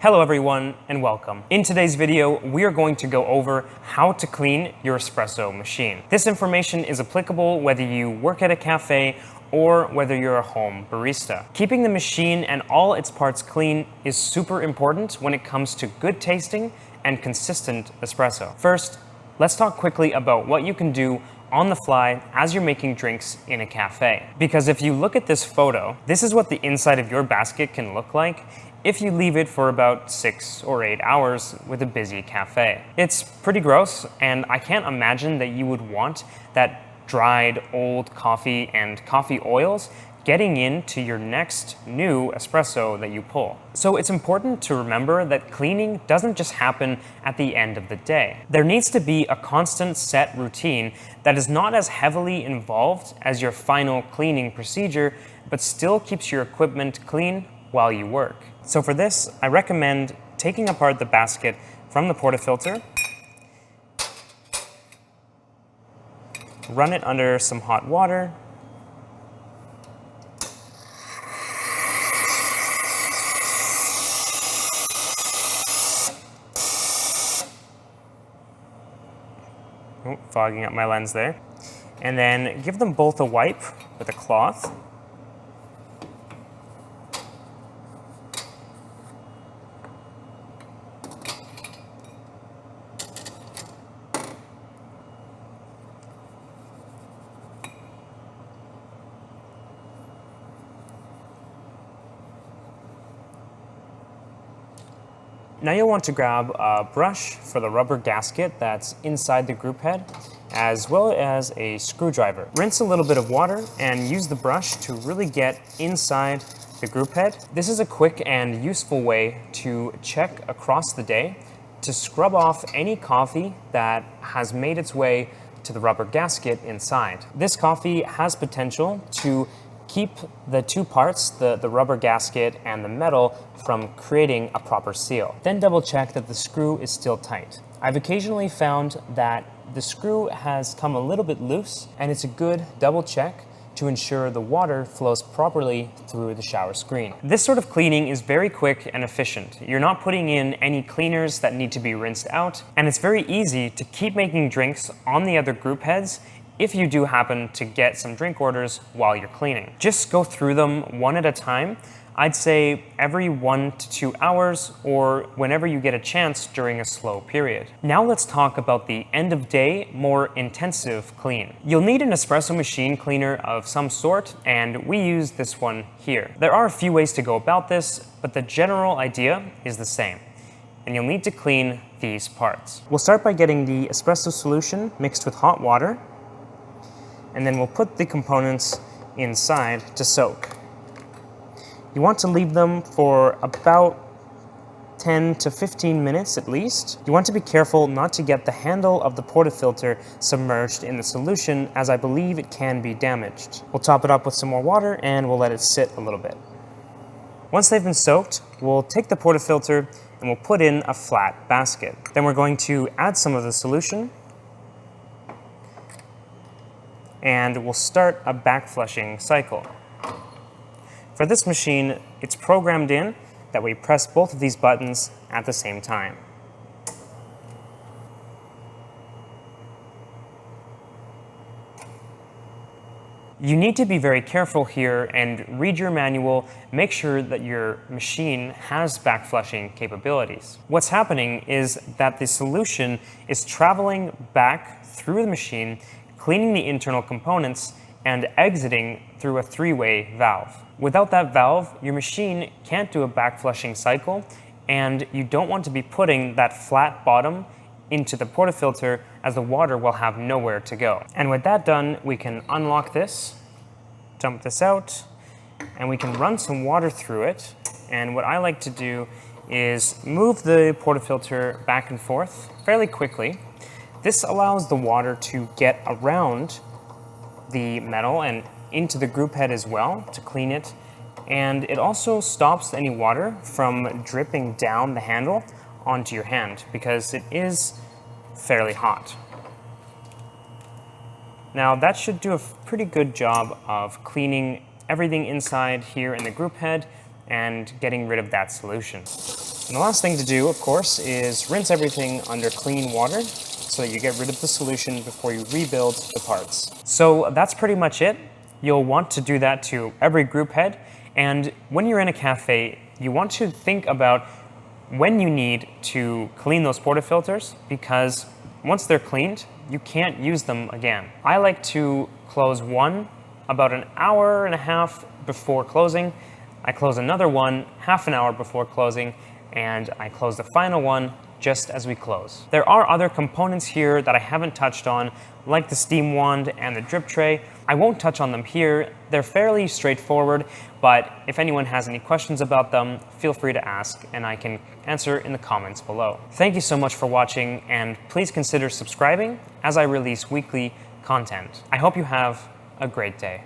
Hello everyone and welcome. In today's video, we are going to go over how to clean your espresso machine. This information is applicable whether you work at a cafe or whether you're a home barista. Keeping the machine and all its parts clean is super important when it comes to good tasting and consistent espresso. First, let's talk quickly about what you can do on the fly as you're making drinks in a cafe. Because if you look at this photo, this is what the inside of your basket can look like if you leave it for about 6 or 8 hours with a busy cafe. It's pretty gross, and I can't imagine that you would want that dried old coffee and coffee oils getting into your next new espresso that you pull. So it's important to remember that cleaning doesn't just happen at the end of the day. There needs to be a constant set routine that is not as heavily involved as your final cleaning procedure, but still keeps your equipment clean while you work. So for this, I recommend taking apart the basket from the portafilter, run it under some hot water, fogging up my lens there, and then give them both a wipe with a cloth. Now you'll want to grab a brush for the rubber gasket that's inside the group head, as well as a screwdriver. Rinse a little bit of water and use the brush to really get inside the group head. This is a quick and useful way to check across the day to scrub off any coffee that has made its way to the rubber gasket inside. This coffee has potential to keep the two parts, the rubber gasket and the metal, from creating a proper seal. Then double check that the screw is still tight. I've occasionally found that the screw has come a little bit loose, and it's a good double check to ensure the water flows properly through the shower screen. This sort of cleaning is very quick and efficient. You're not putting in any cleaners that need to be rinsed out, and it's very easy to keep making drinks on the other group heads if you do happen to get some drink orders while you're cleaning. Just go through them one at a time. I'd say every 1 to 2 hours, or whenever you get a chance during a slow period. Now let's talk about the end of day, more intensive clean. You'll need an espresso machine cleaner of some sort, and we use this one here. There are a few ways to go about this, but the general idea is the same. And you'll need to clean these parts. We'll start by getting the espresso solution mixed with hot water, and then we'll put the components inside to soak. You want to leave them for about 10 to 15 minutes at least. You want to be careful not to get the handle of the portafilter submerged in the solution, as I believe it can be damaged. We'll top it up with some more water and we'll let it sit a little bit. Once they've been soaked, we'll take the portafilter and we'll put in a flat basket. Then we're going to add some of the solution, and we'll start a back flushing cycle. For this machine, it's programmed in that we press both of these buttons at the same time. You need to be very careful here and read your manual. Make sure that your machine has back flushing capabilities. What's happening is that the solution is traveling back through the machine, cleaning the internal components, and exiting through a 3-way valve. Without that valve, your machine can't do a back flushing cycle, and you don't want to be putting that flat bottom into the portafilter, as the water will have nowhere to go. And with that done, we can unlock this, dump this out, and we can run some water through it. And what I like to do is move the portafilter back and forth fairly quickly. This allows the water to get around the metal and into the group head as well to clean it. And it also stops any water from dripping down the handle onto your hand, because it is fairly hot. Now that should do a pretty good job of cleaning everything inside here in the group head and getting rid of that solution. And the last thing to do, of course, is rinse everything under clean water so that you get rid of the solution before you rebuild the parts. So that's pretty much it. You'll want to do that to every group head. And when you're in a cafe, you want to think about when you need to clean those portafilters, because once they're cleaned, you can't use them again. I like to close one about an hour and a half before closing. I close another one half an hour before closing, and I close the final one just as we close. There are other components here that I haven't touched on, like the steam wand and the drip tray. I won't touch on them here. They're fairly straightforward, but if anyone has any questions about them, feel free to ask and I can answer in the comments below. Thank you so much for watching, and please consider subscribing as I release weekly content. I hope you have a great day.